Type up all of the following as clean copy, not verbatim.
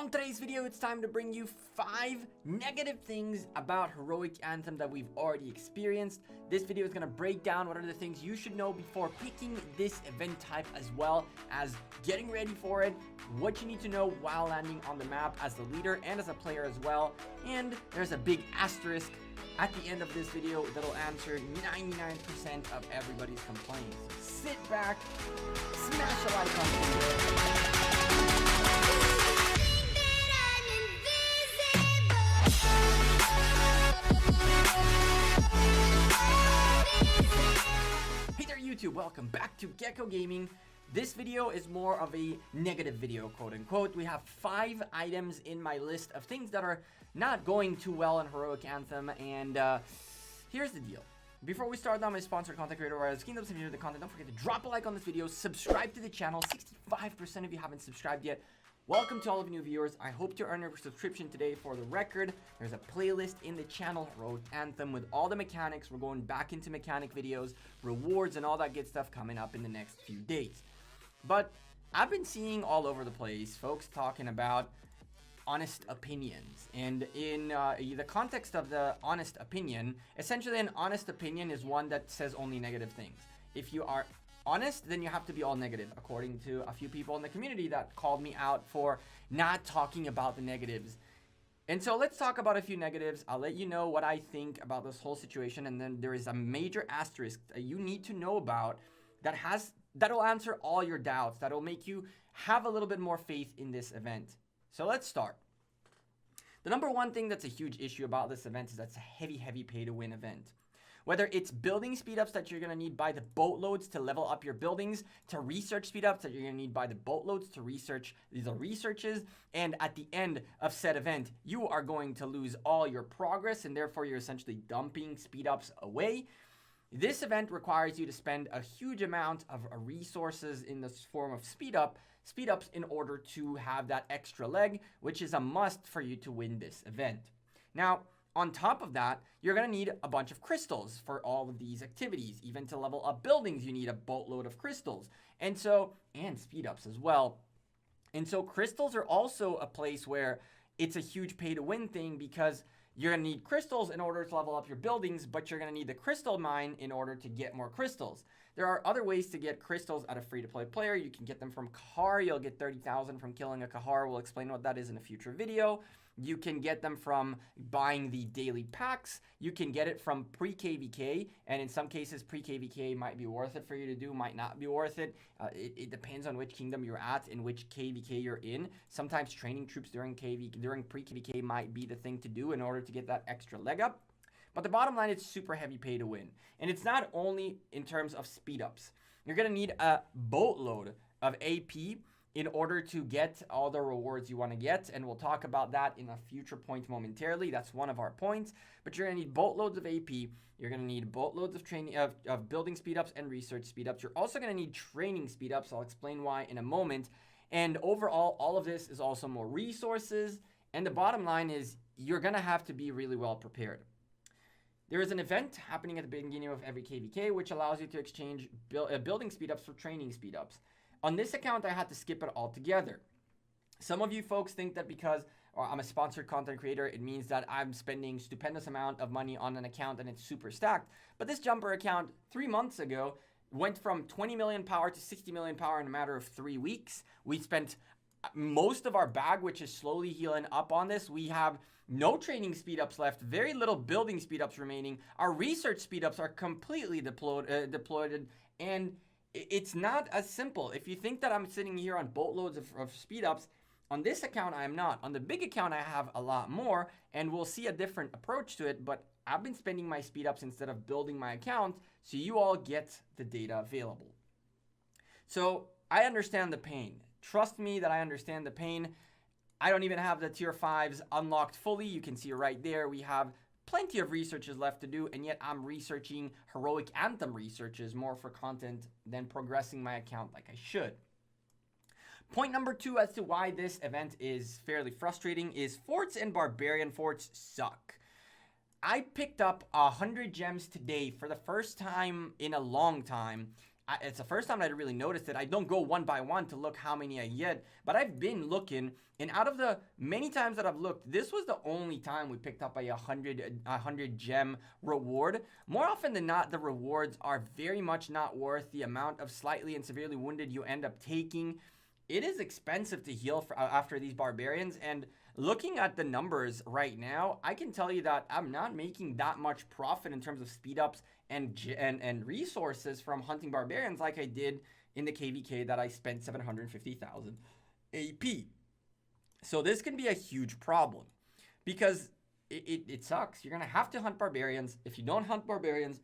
On today's video, it's time to bring you 5 negative things about Heroic Anthem that we've already experienced. This video is going to break down what are the things you should know before picking this event type, as well as getting ready for it, what you need to know while landing on the map as the leader and as a player as well. And there's a big asterisk at the end of this video that'll answer 99% of everybody's complaints. So sit back, smash a like on the video. Hey there YouTube, welcome back to Gekko Gaming. This video is more of a negative video, quote unquote. We have 5 items in my list of things that are not going too well in Heroic Anthem, and here's the deal. Before we start down my sponsored content creator, whereas Kingdoms, if you enjoyed the content, don't forget to drop a like on this video, subscribe to the channel. 65% of you haven't subscribed yet. Welcome to all of you new viewers. I hope to earn your subscription today. For the record, there's a playlist in the channel, Heroic Anthem, with all the mechanics. We're going back into mechanic videos, rewards, and all that good stuff coming up in the next few days. But I've been seeing all over the place folks talking about honest opinions, and in the context of the honest opinion, essentially an honest opinion is one that says only negative things. If you are honest, then you have to be all negative, according to a few people in the community that called me out for not talking about the negatives. And so let's talk about a few negatives. I'll let you know what I think about this whole situation, and then there is a major asterisk that you need to know about that'll answer all your doubts, that'll make you have a little bit more faith in this event. So let's start. The number one thing that's a huge issue about this event is that it's a heavy pay to win event. Whether it's building speedups that you're going to need by the boatloads to level up your buildings, to research speedups that you're going to need by the boatloads to research the researches, and at the end of said event, you are going to lose all your progress, and therefore you're essentially dumping speedups away. This event requires you to spend a huge amount of resources in the form of speedups in order to have that extra leg, which is a must for you to win this event. Now, on top of that, you're going to need a bunch of crystals for all of these activities. Even to level up buildings, you need a boatload of crystals. And speedups as well. And so crystals are also a place where it's a huge pay to win thing, because you're going to need crystals in order to level up your buildings, but you're going to need the crystal mine in order to get more crystals. There are other ways to get crystals out of free-to-play player. You can get them from Kahar. You'll get 30,000 from killing a Kahar. We'll explain what that is in a future video. You can get them from buying the daily packs. You can get it from pre-KVK, and in some cases, pre-KVK might be worth it for you to do, might not be worth it. It depends on which kingdom you're at and which KVK you're in. Sometimes training troops during pre-KVK might be the thing to do in order to get that extra leg up. But the bottom line, it's super heavy pay to win. And it's not only in terms of speed ups. You're going to need a boatload of AP in order to get all the rewards you want to get. And we'll talk about that in a future point momentarily. That's one of our points. But you're going to need boatloads of AP. You're going to need boatloads of training, of building speed ups and research speed ups. You're also going to need training speed ups. I'll explain why in a moment. And overall, all of this is also more resources. And the bottom line is you're going to have to be really well prepared. There is an event happening at the beginning of every KVK, which allows you to exchange building speedups for training speedups. On this account, I had to skip it altogether. Some of you folks think that because I'm a sponsored content creator, it means that I'm spending stupendous amount of money on an account and it's super stacked. But this jumper account 3 months ago went from 20 million power to 60 million power in a matter of 3 weeks. We spent most of our bag, which is slowly healing up on this. We have no training speedups left, very little building speedups remaining. Our research speedups are completely deployed, and it's not as simple. If you think that I'm sitting here on boatloads of speedups, on this account I am not. On the big account I have a lot more, and we'll see a different approach to it, but I've been spending my speedups instead of building my account, so you all get the data available. So I understand the pain. Trust me that I understand the pain. I don't even have the tier 5s unlocked fully. You can see right there we have plenty of researches left to do, and yet I'm researching Heroic Anthem researches more for content than progressing my account like I should. Point number 2 as to why this event is fairly frustrating is forts and Barbarian Forts suck. I picked up 100 gems today for the first time in a long time. it's the first time I really noticed it. I don't go one by one to look how many I get, but I've been looking, and out of the many times that I've looked, this was the only time we picked up a 100 gem reward. More often than not, the rewards are very much not worth the amount of slightly and severely wounded you end up taking. It is expensive to heal after these barbarians, and looking at the numbers right now, I can tell you that I'm not making that much profit in terms of speed ups and resources from hunting barbarians like I did in the KVK that I spent 750,000 AP. So this can be a huge problem because it sucks. You're going to have to hunt barbarians. If you don't hunt barbarians,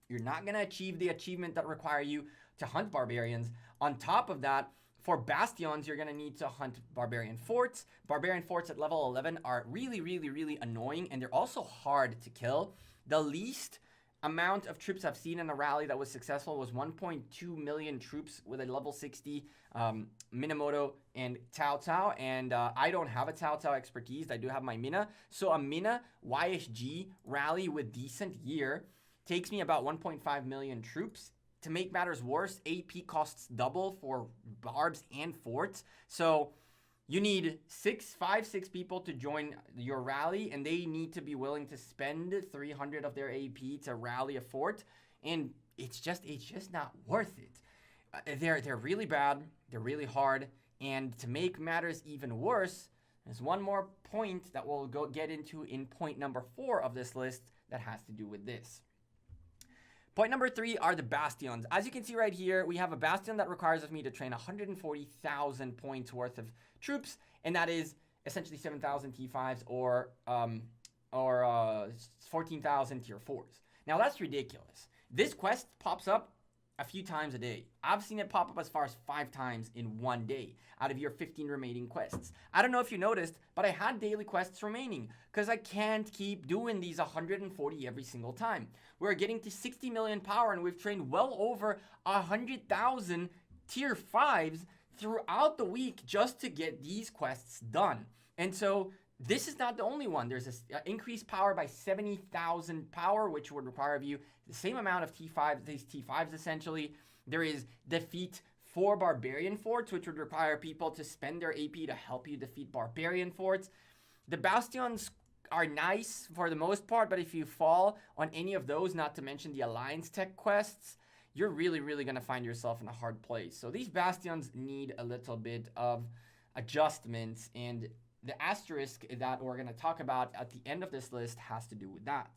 you're not going to achieve the achievement that require you to hunt barbarians. On top of that, for Bastions, you're going to need to hunt Barbarian Forts. Barbarian Forts at level 11 are really, really, really annoying, and they're also hard to kill. The least amount of troops I've seen in a rally that was successful was 1.2 million troops with a level 60 Minamoto and Cao Cao, and I don't have a Cao Cao expertise. I do have my Mina. So a Mina YSG rally with decent gear takes me about 1.5 million troops. To make matters worse, AP costs double for barbs and forts. So you need 6 people to join your rally, and they need to be willing to spend 300 of their AP to rally a fort. And it's just not worth it. They're really bad. They're really hard. And to make matters even worse, there's one more point that we'll get into in point number 4 of this list that has to do with this. Point number 3 are the Bastions. As you can see right here, we have a Bastion that requires of me to train 140,000 points worth of troops, and that is essentially 7,000 T5s or 14,000 tier 4s. Now that's ridiculous. This quest pops up a few times a day. I've seen it pop up as far as 5 times in one day out of your 15 remaining quests. I don't know if you noticed, but I had daily quests remaining because I can't keep doing these 140 every single time. We're getting to 60 million power, and we've trained well over 100,000 tier 5s throughout the week just to get these quests done. And so this is not the only one. There's this increased power by 70,000 power, which would require of you the same amount of T5s, these T5s essentially. There is defeat 4 Barbarian Forts, which would require people to spend their AP to help you defeat Barbarian Forts. The Bastions are nice for the most part, but if you fall on any of those, not to mention the Alliance Tech quests, you're really, really going to find yourself in a hard place. So these Bastions need a little bit of adjustments, and the asterisk that we're going to talk about at the end of this list has to do with that.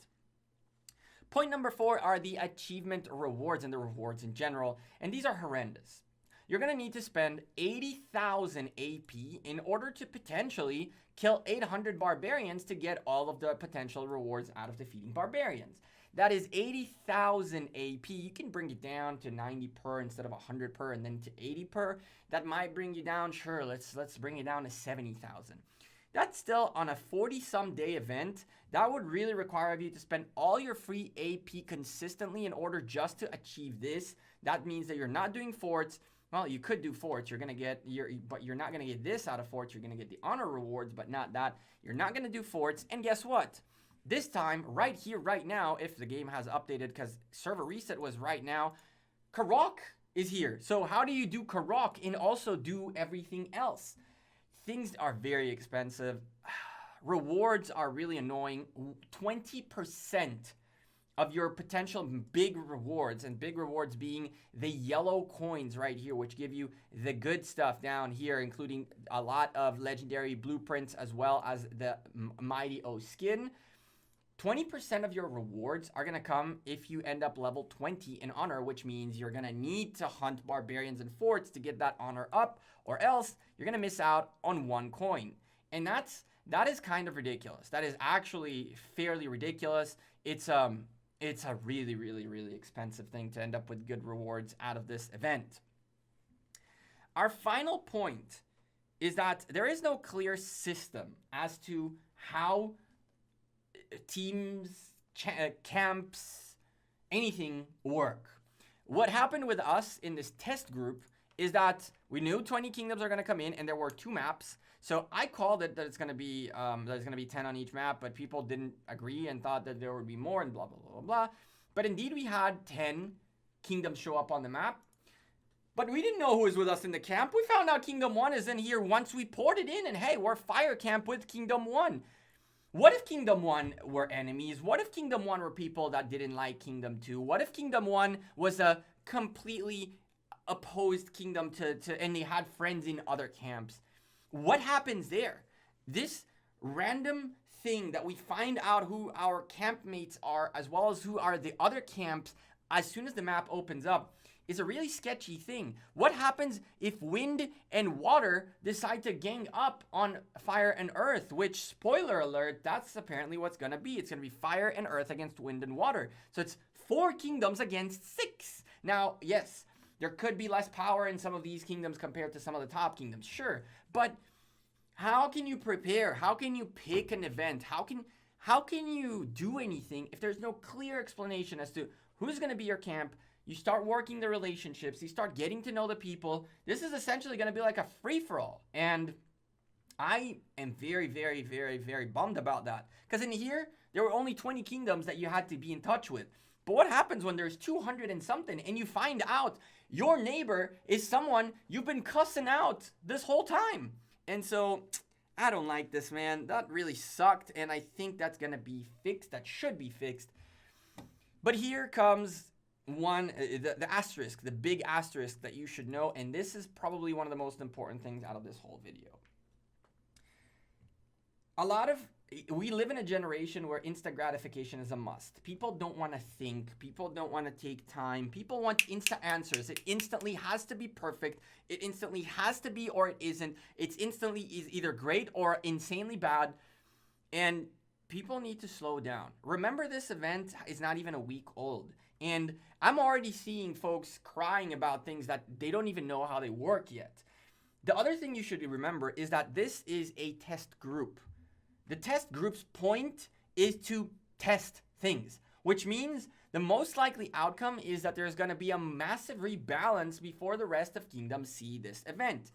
Point number 4 are the achievement rewards and the rewards in general, and these are horrendous. You're going to need to spend 80,000 AP in order to potentially kill 800 barbarians to get all of the potential rewards out of defeating barbarians. That is 80,000 AP. You can bring it down to 90 per instead of 100 per, and then to 80 per. That might bring you down, sure, let's bring it down to 70,000. That's still on a 40-some day event. That would really require of you to spend all your free AP consistently in order just to achieve this. That means that you're not doing forts. Well, you could do forts. But you're not gonna get this out of forts. You're gonna get the honor rewards, but not that. You're not gonna do forts. And guess what? This time, right here, right now, if the game has updated, because server reset was right now, Karok is here. So how do you do Karok and also do everything else? Things are very expensive. Rewards are really annoying. 20% of your potential big rewards, and big rewards being the yellow coins right here, which give you the good stuff down here, including a lot of legendary blueprints as well as the Mighty O skin. 20% of your rewards are going to come if you end up level 20 in honor, which means you're going to need to hunt barbarians and forts to get that honor up, or else you're going to miss out on 1 coin. And that is kind of ridiculous. That is actually fairly ridiculous. It's a really, really, really expensive thing to end up with good rewards out of this event. Our final point is that there is no clear system as to how teams, camps, anything work. What happened with us in this test group is that we knew 20 kingdoms are going to come in, and there were 2 maps. So I called it that it's going to be 10 on each map, but people didn't agree and thought that there would be more and blah blah blah blah blah. But indeed we had 10 kingdoms show up on the map. But we didn't know who was with us in the camp. We found out Kingdom 1 is in here once we ported in, and hey, we're fire camp with Kingdom 1. What if Kingdom 1 were enemies? What if Kingdom 1 were people that didn't like Kingdom 2? What if Kingdom 1 was a completely opposed kingdom and they had friends in other camps? What happens there? This random thing that we find out who our campmates are, as well as who are the other camps, as soon as the map opens up, is a really sketchy thing. What happens if wind and water decide to gang up on fire and earth? Which, spoiler alert, that's apparently what's gonna be. It's gonna be fire and earth against wind and water. So it's 4 kingdoms against 6. Now, yes, there could be less power in some of these kingdoms compared to some of the top kingdoms, sure. But how can you prepare? How can you pick an event? How can you do anything if there's no clear explanation as to who's gonna be your camp? You start working the relationships. You start getting to know the people. This is essentially going to be like a free-for-all. And I am very, very, very, very bummed about that. Because in here, there were only 20 kingdoms that you had to be in touch with. But what happens when there's 200 and something and you find out your neighbor is someone you've been cussing out this whole time? And so, I don't like this, man. That really sucked. And I think that's going to be fixed. That should be fixed. But here comes the asterisk, the big asterisk that you should know, and this is probably one of the most important things out of this whole video. We live in a generation where instant gratification is a must. People don't want to think. People don't want to take time. People want instant answers. It instantly has to be perfect. It instantly has to be, or it isn't. It's instantly is either great or insanely bad, and people need to slow down. Remember, this event is not even a week old. And I'm already seeing folks crying about things that they don't even know how they work yet. The other thing you should remember is that this is a test group. The test group's point is to test things, which means the most likely outcome is that there's going to be a massive rebalance before the rest of Kingdom see this event.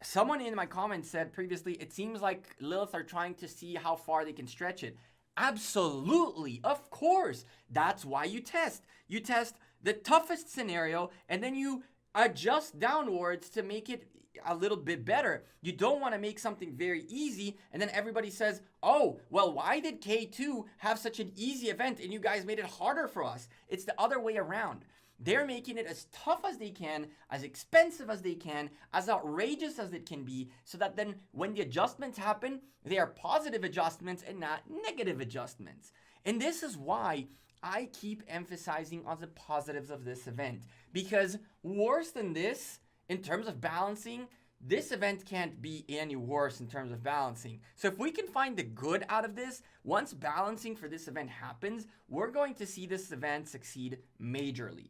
Someone in my comments said previously, it seems like Lilith are trying to see how far they can stretch it. Absolutely, of course. That's why you test. You test the toughest scenario and then you adjust downwards to make it a little bit better. You don't want to make something very easy and then everybody says, oh, well, why did K2 have such an easy event and you guys made it harder for us? It's the other way around. They're making it as tough as they can, as expensive as they can, as outrageous as it can be, so that then when the adjustments happen, they are positive adjustments and not negative adjustments. And this is why I keep emphasizing on the positives of this event. Because worse than this, in terms of balancing, this event can't be any worse in terms of balancing. So if we can find the good out of this, once balancing for this event happens, we're going to see this event succeed majorly.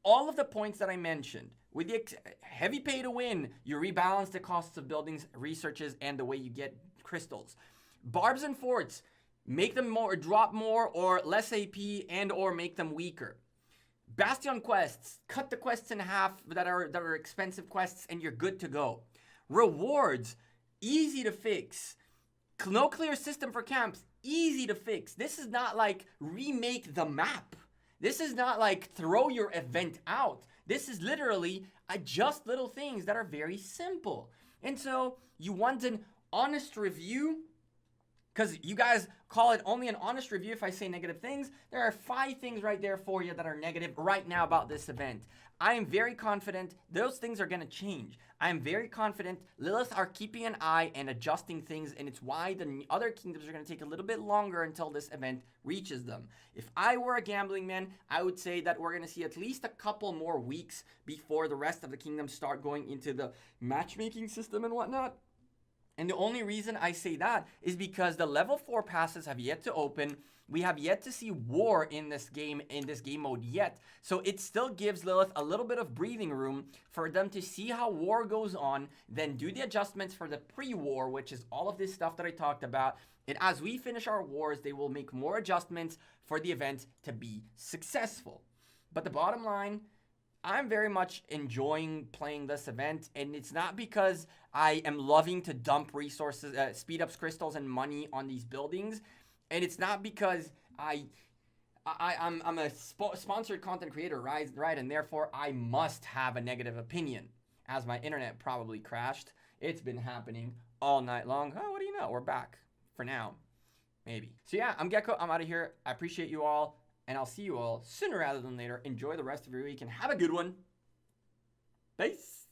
All of the points that I mentioned, with the heavy pay to win, you rebalance the costs of buildings, researches, and the way you get crystals. Barbs and forts, make them more, drop more or less AP and or make them weaker. Bastion quests, cut the quests in half that are expensive quests and you're good to go. Rewards, easy to fix. No clear system for camps, easy to fix. This is not like remake the map. This is not like throw your event out. This is literally adjust little things that are very simple. And so you want an honest review, because you guys call it only an honest review if I say negative things. There are 5 things right there for you that are negative right now about this event. I am very confident those things are going to change. I am very confident Lilith are keeping an eye and adjusting things, and it's why the other kingdoms are going to take a little bit longer until this event reaches them. If I were a gambling man, I would say that we're going to see at least a couple more weeks before the rest of the kingdoms start going into the matchmaking system and whatnot. And the only reason I say that is because the level 4 passes have yet to open. We have yet to see war in this game mode yet. So it still gives Lilith a little bit of breathing room for them to see how war goes on, then do the adjustments for the pre-war, which is all of this stuff that I talked about. And as we finish our wars, they will make more adjustments for the event to be successful. But the bottom line, I'm very much enjoying playing this event, and it's not because I am loving to dump resources, speed ups, crystals, and money on these buildings, and it's not because I'm a sponsored content creator, right? And therefore I must have a negative opinion. As my internet probably crashed, it's been happening all night long. Oh, what do you know? We're back for now, maybe. So yeah, I'm Gekko. I'm out of here. I appreciate you all, and I'll see you all sooner rather than later. Enjoy the rest of your week and have a good one. Peace.